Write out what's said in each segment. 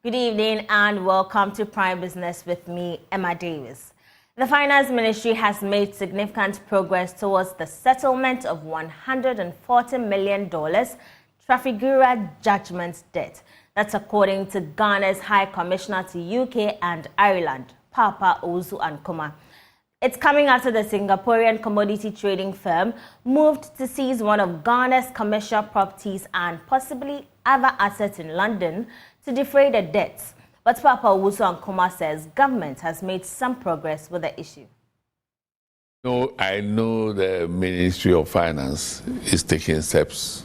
Good evening and welcome to Prime Business with me, Emma Davis. The Finance Ministry has made significant progress towards the settlement of $140 million Trafigura judgment debt. That's according to Ghana's High Commissioner to UK and Ireland, Papa Owusu Ankoma. It's coming after the Singaporean commodity trading firm moved to seize one of Ghana's commercial properties and possibly other assets in London to defray the debts. But Papa Owusu Ankoma says government has made some progress with the issue. No, I know the Ministry of Finance is taking steps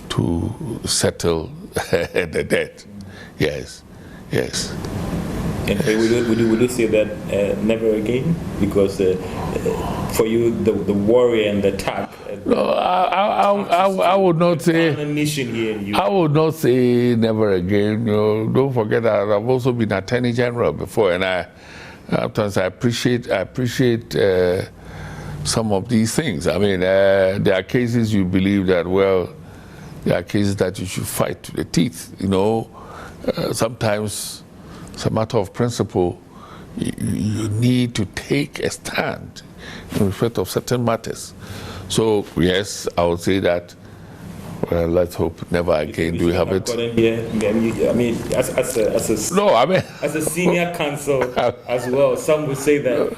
to settle the debt. Yes. And would you say that never again? Because for you, the worry and the tag. No, I would not say. I would not say never again. You know, don't forget that I've also been Attorney General before, and I appreciate some of these things. I mean, there are cases you believe that there are cases that you should fight to the teeth. You know, sometimes. It's a matter of principle. You need to take a stand in respect of certain matters. So, yes, I would say that, well, let's hope never again do we have it. I mean, as a senior counsel as well, some would say that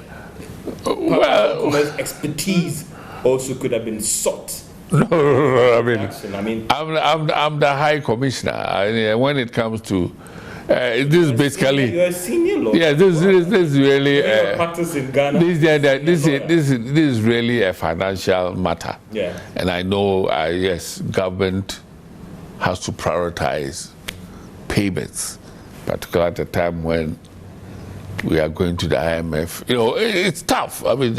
expertise also could have been sought. No. I mean, I'm the High Commissioner. When it comes to this is basically. You're a senior lawyer. Yeah, this is really. Practice in Ghana. This is really a financial matter. Yeah. And I know, yes, government has to prioritize payments, particularly at the time when we are going to the IMF. You know, it's tough. I mean,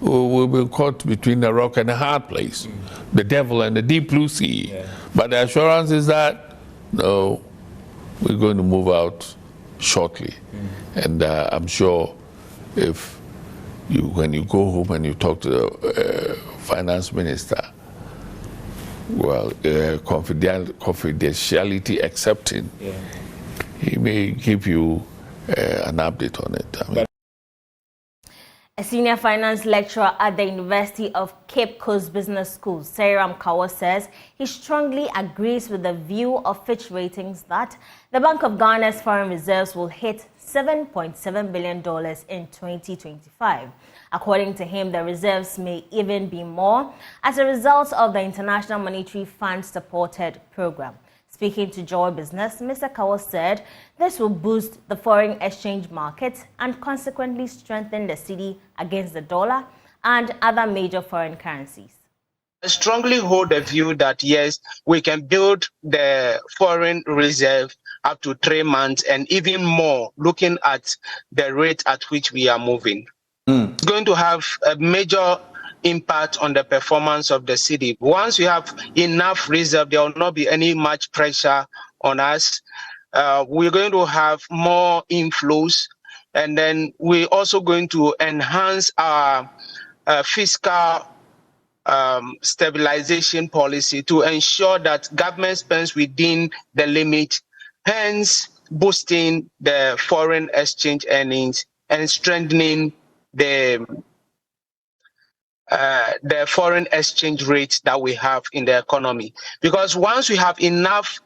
we've been caught between a rock and a hard place, the devil and the deep blue sea. Yeah. But the assurance is that no. We're going to move out shortly. And I'm sure when you go home and you talk to the finance minister, well, confidentiality accepting, he may give you an update on it. I mean, A senior finance lecturer at the University of Cape Coast Business School, Sairam Kawo, says he strongly agrees with the view of Fitch Ratings that the Bank of Ghana's foreign reserves will hit $7.7 billion in 2025. According to him, the reserves may even be more as a result of the International Monetary Fund-supported program. Speaking to Joy Business, Mr. Kawo said this will boost the foreign exchange market and consequently strengthen the cedi against the dollar and other major foreign currencies. I strongly hold the view that, yes, we can build the foreign reserve up to 3 months and even more, looking at the rate at which we are moving. It's going to have a major impact on the performance of the cedi. Once we have enough reserve, there will not be any much pressure on us. We're going to have more inflows, and then we're also going to enhance our fiscal stabilization policy to ensure that government spends within the limit, hence boosting the foreign exchange earnings and strengthening the foreign exchange rate that we have in the economy. Because once we have enough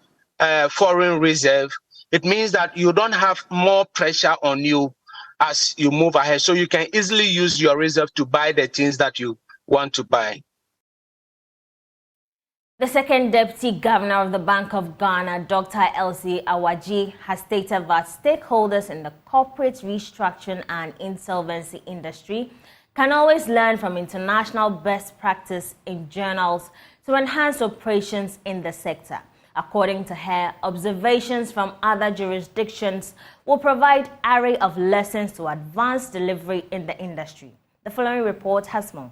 foreign reserve, it means that you don't have more pressure on you as you move ahead. So you can easily use your reserve to buy the things that you want to buy. The second Deputy Governor of the Bank of Ghana, Dr. Elsie Awaji, has stated that stakeholders in the corporate restructuring and insolvency industry can always learn from international best practice in journals to enhance operations in the sector. According to her, observations from other jurisdictions will provide an array of lessons to advance delivery in the industry. The following report has more.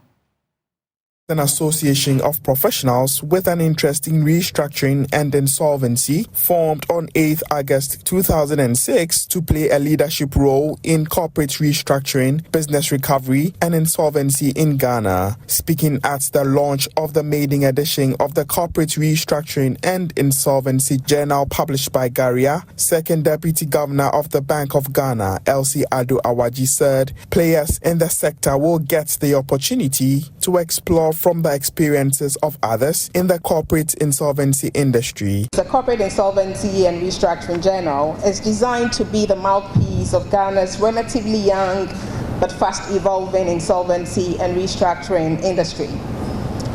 An association of professionals with an interest in restructuring and insolvency formed on 8th August 2006 to play a leadership role in corporate restructuring, business recovery and insolvency in Ghana. Speaking at the launch of the maiden edition of the Corporate Restructuring and Insolvency Journal published by Garia, Second Deputy Governor of the Bank of Ghana, Elsie Ado Awaji, said players in the sector will get the opportunity to explore from the experiences of others in the corporate insolvency industry. The Corporate Insolvency and Restructuring Journal is designed to be the mouthpiece of Ghana's relatively young but fast evolving insolvency and restructuring industry.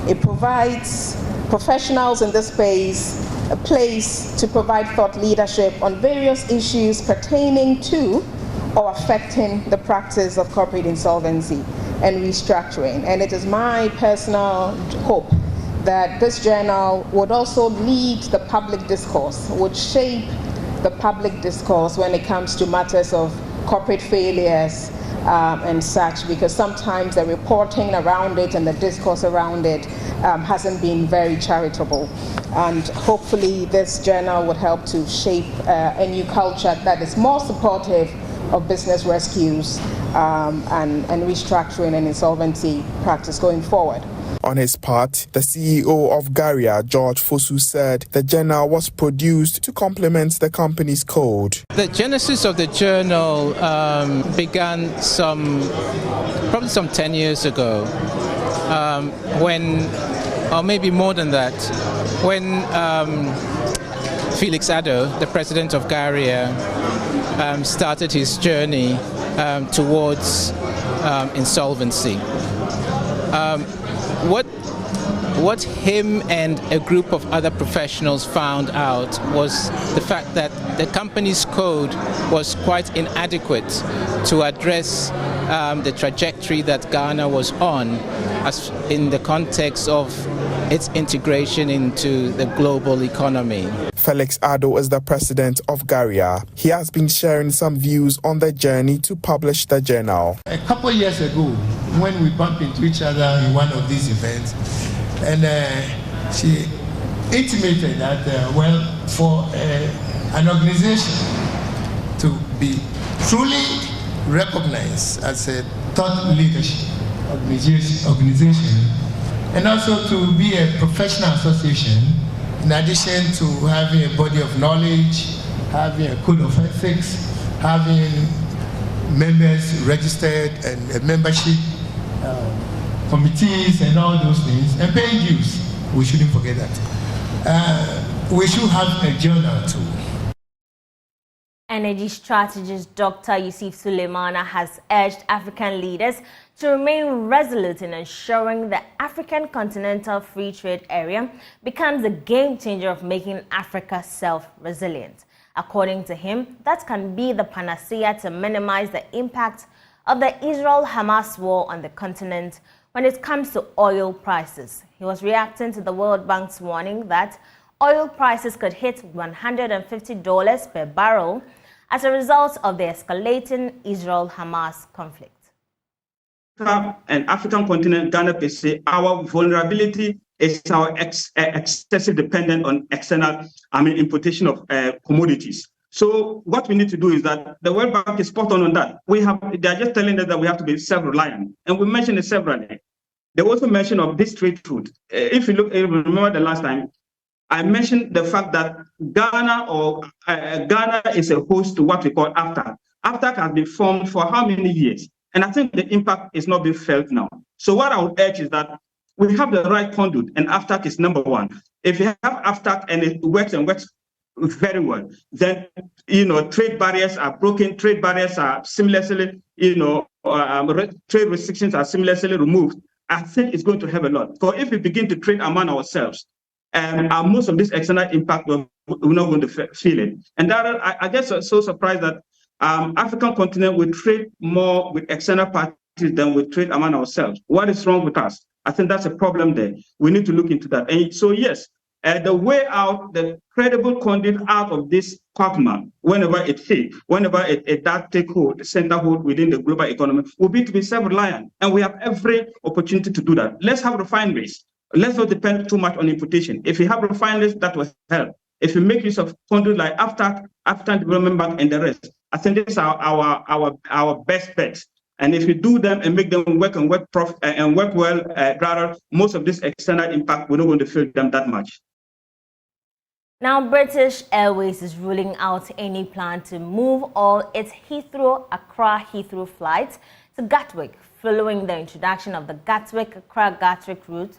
It provides professionals in this space a place to provide thought leadership on various issues pertaining to or affecting the practice of corporate insolvency and restructuring. And it is my personal hope that this journal would also lead the public discourse, would shape the public discourse when it comes to matters of corporate failures and such, because sometimes the reporting around it and the discourse around it hasn't been very charitable. And hopefully this journal would help to shape a new culture that is more supportive of business rescues and restructuring and insolvency practice going forward. On his part, the CEO of Garia, George Fosu, said the journal was produced to complement the company's code. The genesis of the journal began probably some 10 years ago, when, or maybe more than that, when Felix Addo, the president of Garia, started his journey towards insolvency. What him and a group of other professionals found out was the fact that the company's code was quite inadequate to address the trajectory that Ghana was on as in the context of its integration into the global economy. Felix Addo is the president of Garia. He has been sharing some views on the journey to publish the journal. A couple of years ago, when we bumped into each other in one of these events, and she intimated that, for an organization to be truly recognized as a thought leadership organization, and also to be a professional association, in addition to having a body of knowledge, having a code of ethics, having members registered and a membership committees and all those things, and paying dues. We shouldn't forget that. We should have a journal too. Energy strategist Dr. Yusuf Suleimana has urged African leaders to remain resolute in ensuring the African Continental Free Trade Area becomes a game changer of making Africa self-resilient. According to him, that can be the panacea to minimize the impact of the Israel-Hamas war on the continent when it comes to oil prices. He was reacting to the World Bank's warning that oil prices could hit $150 per barrel as a result of the escalating Israel-Hamas conflict. And African continent, Ghana per se, our vulnerability is our excessive dependence on external, importation of commodities. So what we need to do is that the World Bank is spot on that. They are just telling us that we have to be self-reliant, and we mentioned it severally. They also mentioned of this trade route. If you remember the last time, I mentioned the fact that Ghana is a host to what we call AFTAC. AFTAC has been formed for how many years? And I think the impact is not being felt now. So what I would urge is that we have the right conduit, and AFTAC is number one. If you have AFTAC and it works very well, then trade barriers are broken, trade barriers are seamlessly, trade restrictions are seamlessly removed. I think it's going to help a lot. So if we begin to trade among ourselves, most of this external impact, we're not going to feel it. And that I guess I'm so surprised that African continent will trade more with external parties than we trade among ourselves. What is wrong with us? I think that's a problem there. We need to look into that. And so yes, the way out, the credible conduit out of this quagmire, whenever it does take hold, the center hold within the global economy, will be to be self-reliant. And we have every opportunity to do that. Let's have refineries. Let's not depend too much on importation. If we have refineries, that will help. If we make use of conduit like African Development Bank and the rest, I think this is our best bet. And if we do them and make them work and work well, rather, most of this external impact, we're not going to feel them that much. Now, British Airways is ruling out any plan to move all its Accra-Heathrow flights to Gatwick, following the introduction of the Gatwick-Accra-Gatwick route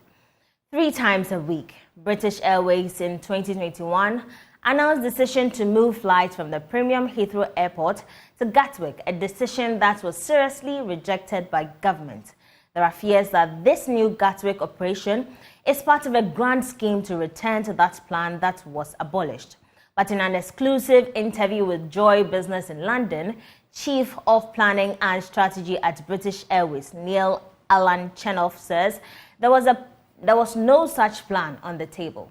3 times a week. British Airways in 2021 announced decision to move flights from the premium Heathrow Airport to Gatwick, a decision that was seriously rejected by government. There are fears that this new Gatwick operation is part of a grand scheme to return to that plan that was abolished. But in an exclusive interview with Joy Business in London, Chief of Planning and Strategy at British Airways, Neil Alan Chenoff, says there was no such plan on the table.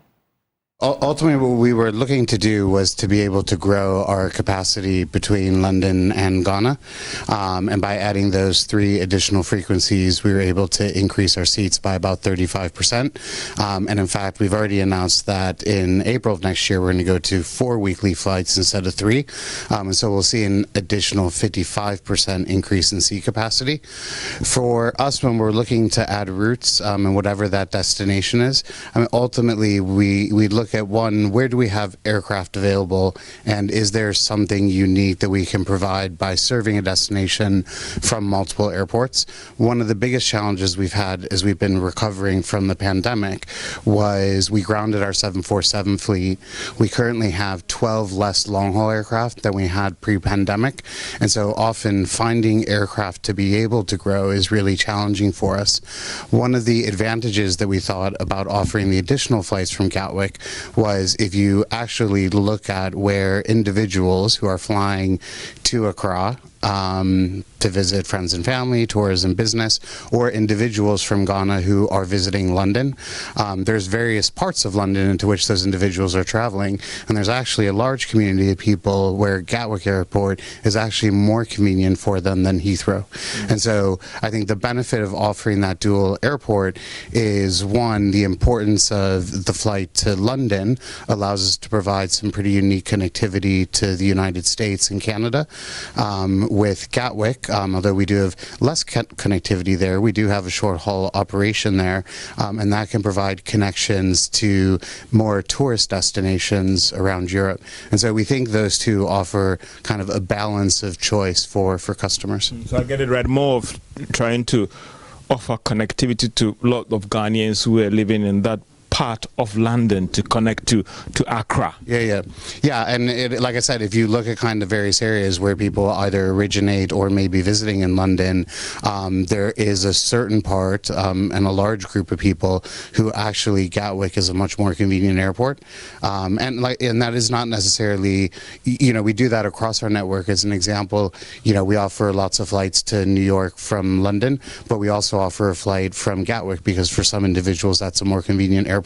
Ultimately, what we were looking to do was to be able to grow our capacity between London and Ghana. And by adding those 3 additional frequencies, we were able to increase our seats by about 35%. And in fact, we've already announced that in April of next year, we're going to go to 4 weekly flights instead of 3. And so we'll see an additional 55% increase in seat capacity. For us, when we're looking to add routes and whatever that destination is, I mean, ultimately, we look at one, where do we have aircraft available, and is there something unique that we can provide by serving a destination from multiple airports? One of the biggest challenges we've had as we've been recovering from the pandemic was we grounded our 747 fleet. We currently have 12 less long-haul aircraft than we had pre-pandemic, and so often finding aircraft to be able to grow is really challenging for us. One of the advantages that we thought about offering the additional flights from Gatwick was if you actually look at where individuals who are flying to Accra to visit friends and family, tourism, business, or individuals from Ghana who are visiting London. There's various parts of London into which those individuals are traveling, and there's actually a large community of people where Gatwick Airport is actually more convenient for them than Heathrow. And so I think the benefit of offering that dual airport is, one, the importance of the flight to London allows us to provide some pretty unique connectivity to the United States and Canada. With Gatwick, although we do have less connectivity there, we do have a short-haul operation there, and that can provide connections to more tourist destinations around Europe. And so we think those two offer kind of a balance of choice for customers. So I get it right, more of trying to offer connectivity to a lot of Ghanaians who are living in that part of London to connect to Accra. Yeah, and like I said, if you look at kind of various areas where people either originate or may be visiting in London, there is a certain part and a large group of people who actually Gatwick is a much more convenient airport, and that is not necessarily, we do that across our network. As an example, we offer lots of flights to New York from London, but we also offer a flight from Gatwick because for some individuals that's a more convenient airport.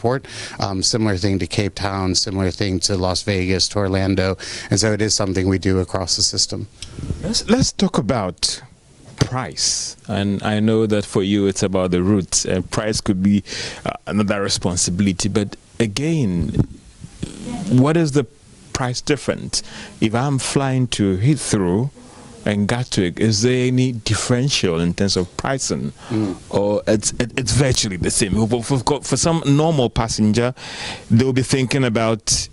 Similar thing to Cape Town, similar thing to Las Vegas, to Orlando, and so it is something we do across the system. Let's talk about price, and I know that for you it's about the routes, and price could be another responsibility, but again, what is the price difference? If I'm flying to Heathrow and Gatwick, is there any differential in terms of pricing, or it's virtually the same? For some normal passenger, they'll be thinking about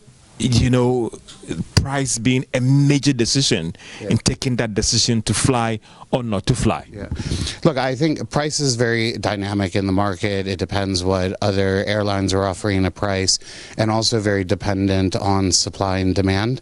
price being a major decision in taking that decision to fly or not to fly. Look, I think price is very dynamic in the market. It depends what other airlines are offering a price, and also very dependent on supply and demand.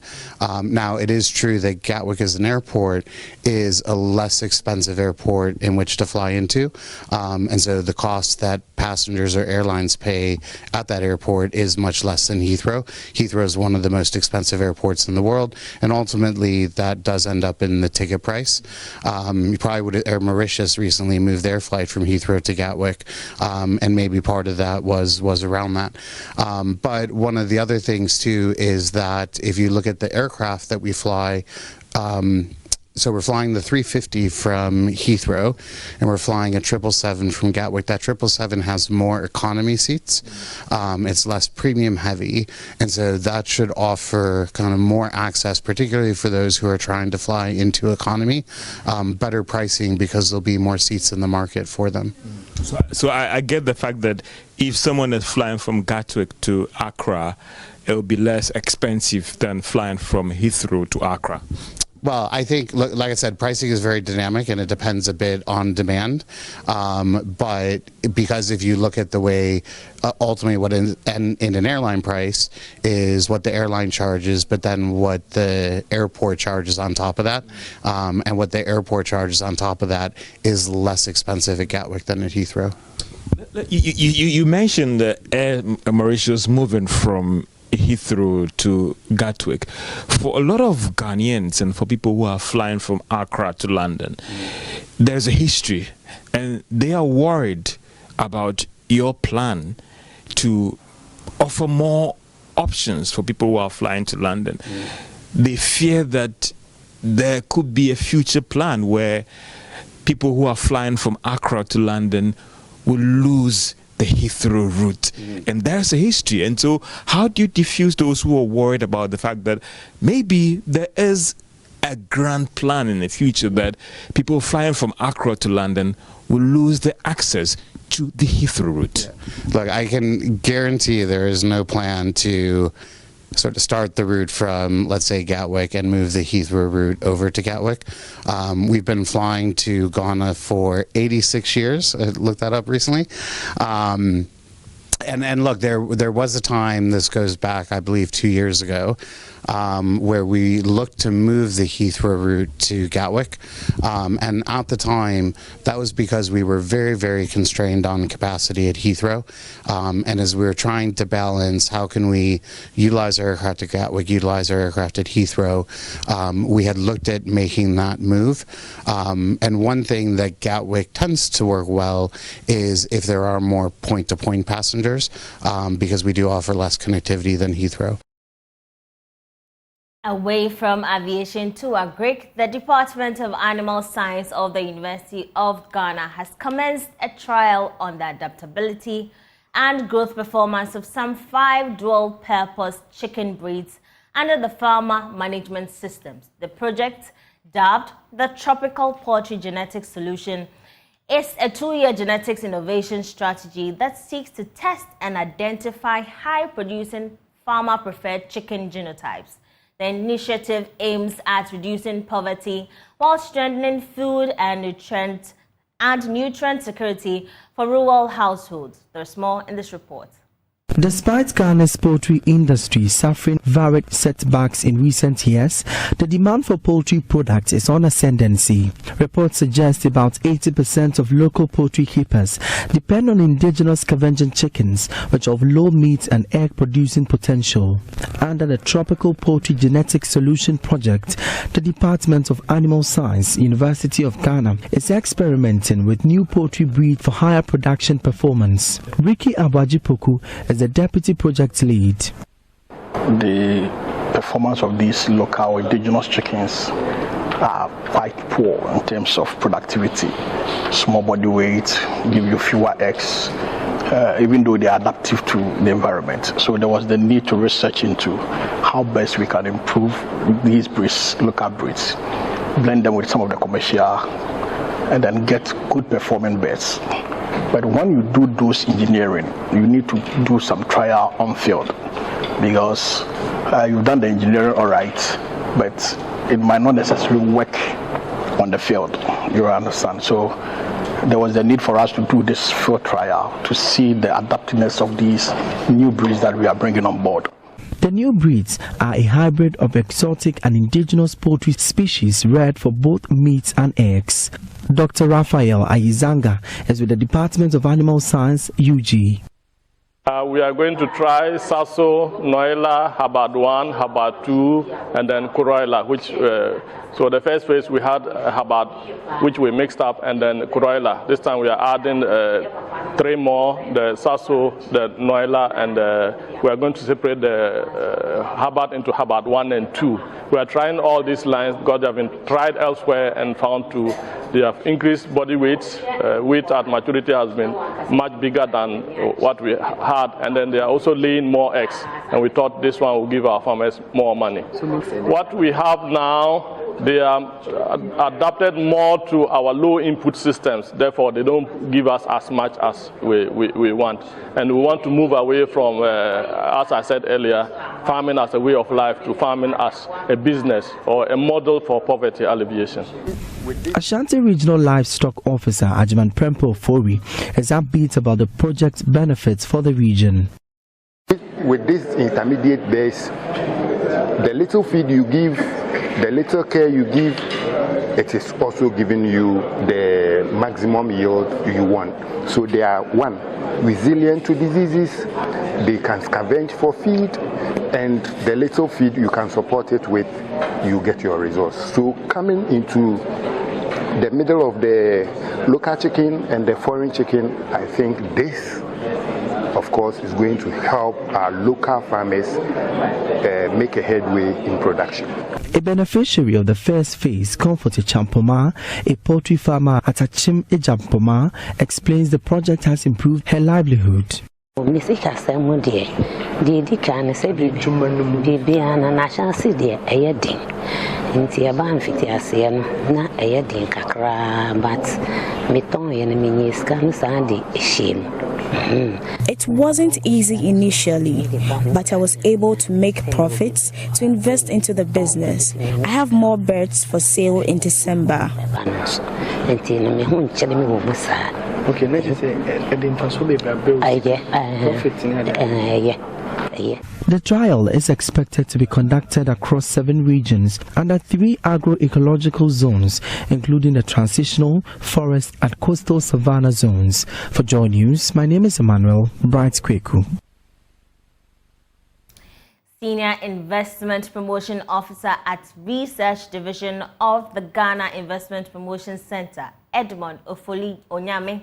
Now, it is true that Gatwick as an airport is a less expensive airport in which to fly into, and so the cost that passengers or airlines pay at that airport is much less than Heathrow. Heathrow is one of the most expensive airports in the world, and ultimately that does end up in the ticket price. You probably would, or Mauritius recently moved their flight from Heathrow to Gatwick, and maybe part of that was around that. But one of the other things too is that if you look at the aircraft that we fly, so we're flying the 350 from Heathrow, and we're flying a 777 from Gatwick. That 777 has more economy seats. It's less premium heavy, and so that should offer kind of more access, particularly for those who are trying to fly into economy, better pricing because there'll be more seats in the market for them. So I get the fact that if someone is flying from Gatwick to Accra, it will be less expensive than flying from Heathrow to Accra. Well, I think, like I said, pricing is very dynamic and it depends a bit on demand. But because if you look at the way, ultimately what in an airline price is what the airline charges, but then what the airport charges on top of that. And what the airport charges on top of that is less expensive at Gatwick than at Heathrow. You mentioned Air Mauritius moving from Heathrow to Gatwick. For a lot of Ghanaians and for people who are flying from Accra to London, there's a history, and they are worried about your plan to offer more options for people who are flying to London. They fear that there could be a future plan where people who are flying from Accra to London will lose the Heathrow route, and there's a history. And so how do you diffuse those who are worried about the fact that maybe there is a grand plan in the future that people flying from Accra to London will lose the access to the Heathrow route? Look, I can guarantee there is no plan to sort of start the route from, let's say, Gatwick and move the Heathrow route over to Gatwick. We've been flying to Ghana for 86 years. I looked that up recently. And look, there was a time, this goes back, I believe, 2 years ago, where we looked to move the Heathrow route to Gatwick. And at the time, that was because we were very, very constrained on capacity at Heathrow. And as we were trying to balance how can we utilize our aircraft at Gatwick, utilize our aircraft at Heathrow, we had looked at making that move. And one thing that Gatwick tends to work well is if there are more point-to-point passengers, because we do offer less connectivity than Heathrow. Away from aviation to agric, the Department of Animal Science of the University of Ghana has commenced a trial on the adaptability and growth performance of some 5 dual-purpose chicken breeds under the farmer management systems. The project, dubbed the Tropical Poultry Genetics Solution, is a 2-year genetics innovation strategy that seeks to test and identify high-producing farmer-preferred chicken genotypes. The initiative aims at reducing poverty while strengthening food and nutrient security for rural households. There's more in this report. Despite Ghana's poultry industry suffering varied setbacks in recent years, the demand for poultry products is on ascendancy. Reports suggest about 80% of local poultry keepers depend on indigenous scavenging chickens, which have low meat and egg producing potential. Under the Tropical Poultry Genetics Solution project, the Department of Animal Science, University of Ghana, is experimenting with new poultry breed for higher production performance. Ricky Abajipoku is the deputy project lead. The performance of these local indigenous chickens are quite poor in terms of productivity. Small body weight, give you fewer eggs, even though they are adaptive to the environment. So there was the need to research into how best we can improve these breeds, local breeds, blend them with some of the commercial, and then get good performing birds. But when you do those engineering, you need to do some trial on field, because you've done the engineering all right, but it might not necessarily work on the field. You understand? So there was the need for us to do this field trial to see the adaptiveness of these new breeds that we are bringing on board. The new breeds are a hybrid of exotic and indigenous poultry species reared for both meat and eggs. Dr. Raphael Ayizanga is with the Department of Animal Science, UG. We are going to try Sasso, Noela, Habad 1, Habad 2, and then Kuroila, which, so the first phase we had Habad, which we mixed up, and then Kuroila. This time we are adding 3 more, the Sasso, the Noela, and we are going to separate the Habad into Habad 1 and 2. We are trying all these lines because they have been tried elsewhere and found they have increased body weight. Weight at maturity has been much bigger than what we had, and then they are also laying more eggs. And we thought this one will give our farmers more money. What we have now, they are adapted more to our low input systems. Therefore, they don't give us as much as we want. And we want to move away from, as I said earlier, farming as a way of life to farming as a business or a model for poverty alleviation. Ashanti Regional Livestock Officer Ajman Prempo Fori is upbeat about the project's benefits for the region. With this intermediate base, the little feed you give, the little care you give, it is also giving you the maximum yield you want. So they are, one, resilient to diseases, they can scavenge for feed, and the little feed you can support it with, you get your results. So coming into the middle of the local chicken and the foreign chicken, I think this, of course, is going to help our local farmers make a headway in production. A beneficiary of the first phase, Comfort Champoma, a poultry farmer at Achim Ejampoma, explains the project has improved her livelihood. Nti aba mfiti ase no na eye den kakra but meton ye na menye ska no sa de ehiem. It wasn't easy initially, but I was able to make profits to invest into the business. I have more birds for sale in December. Nti na me hu nchele me wo musa. Okay, let's say the faso be profit in The trial is expected to be conducted across 7 regions under 3 agroecological zones, including the transitional, forest and coastal savanna zones. For Joy News, my name is Emmanuel Bright Kweku. Senior Investment Promotion Officer at Research Division of the Ghana Investment Promotion Center, Edmond Ofoli Onyame,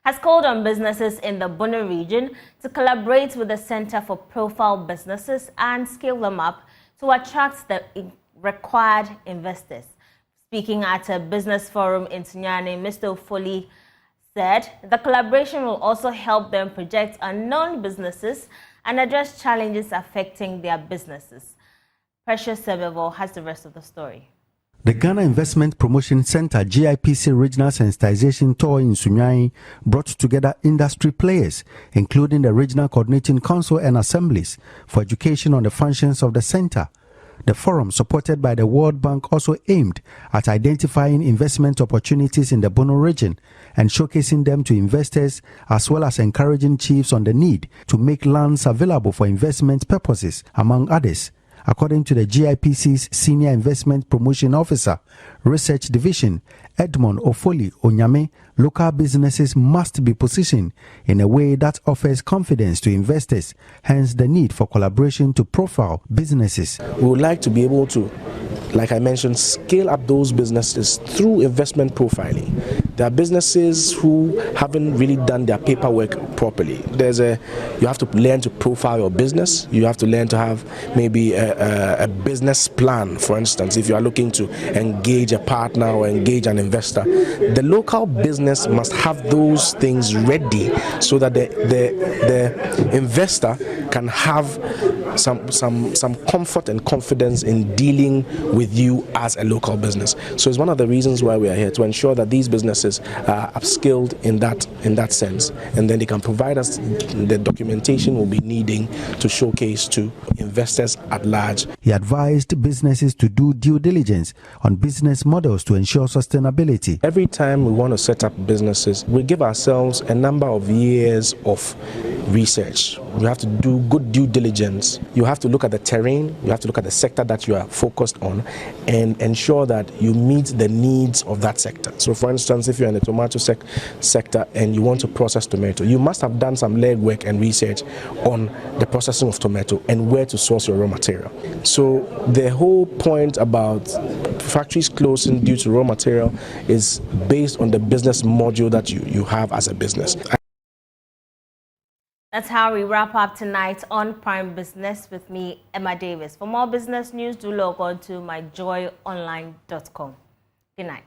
has called on businesses in the Bono region to collaborate with the Center for Profile Businesses and scale them up to attract the required investors. Speaking at a business forum in Tunyane, Mr. Ofoli said the collaboration will also help them project unknown businesses and address challenges affecting their businesses. Precious Sebevo has the rest of the story. The Ghana Investment Promotion Center GIPC Regional Sensitization Tour in Sunyani brought together industry players, including the Regional Coordinating Council and assemblies, for education on the functions of the center. The forum, supported by the World Bank, also aimed at identifying investment opportunities in the Bono region and showcasing them to investors, as well as encouraging chiefs on the need to make lands available for investment purposes, among others. According to the GIPC's Senior Investment Promotion Officer, Research Division, Edmond Ofoli Onyame, local businesses must be positioned in a way that offers confidence to investors, hence the need for collaboration to profile businesses. We would like to be able to, like I mentioned, scale up those businesses through investment profiling. There are businesses who haven't really done their paperwork properly. You have to learn to profile your business. You have to learn to have maybe a business plan, for instance, if you are looking to engage a partner or engage an investor. The local business must have those things ready so that the investor can have some comfort and confidence in dealing with you as a local business. So it's one of the reasons why we are here, to ensure that these businesses are upskilled in that sense, and then they can provide us the documentation we'll be needing to showcase to investors at large. He advised businesses to do due diligence on business models to ensure sustainability. Every time we want to set up businesses, we give ourselves a number of years of research. We have to do good due diligence you have to look at the terrain, you have to look at the sector that you are focused on, and ensure that you meet the needs of that sector. So for instance, if you're in the tomato sector and you want to process tomato, you must have done some legwork and research on the processing of tomato and where to source your raw material. So the whole point about factories closing due to raw material is based on the business module that you have as a business. That's how we wrap up tonight on Prime Business with me, Emma Davis. For more business news, do log on to myjoyonline.com. Good night.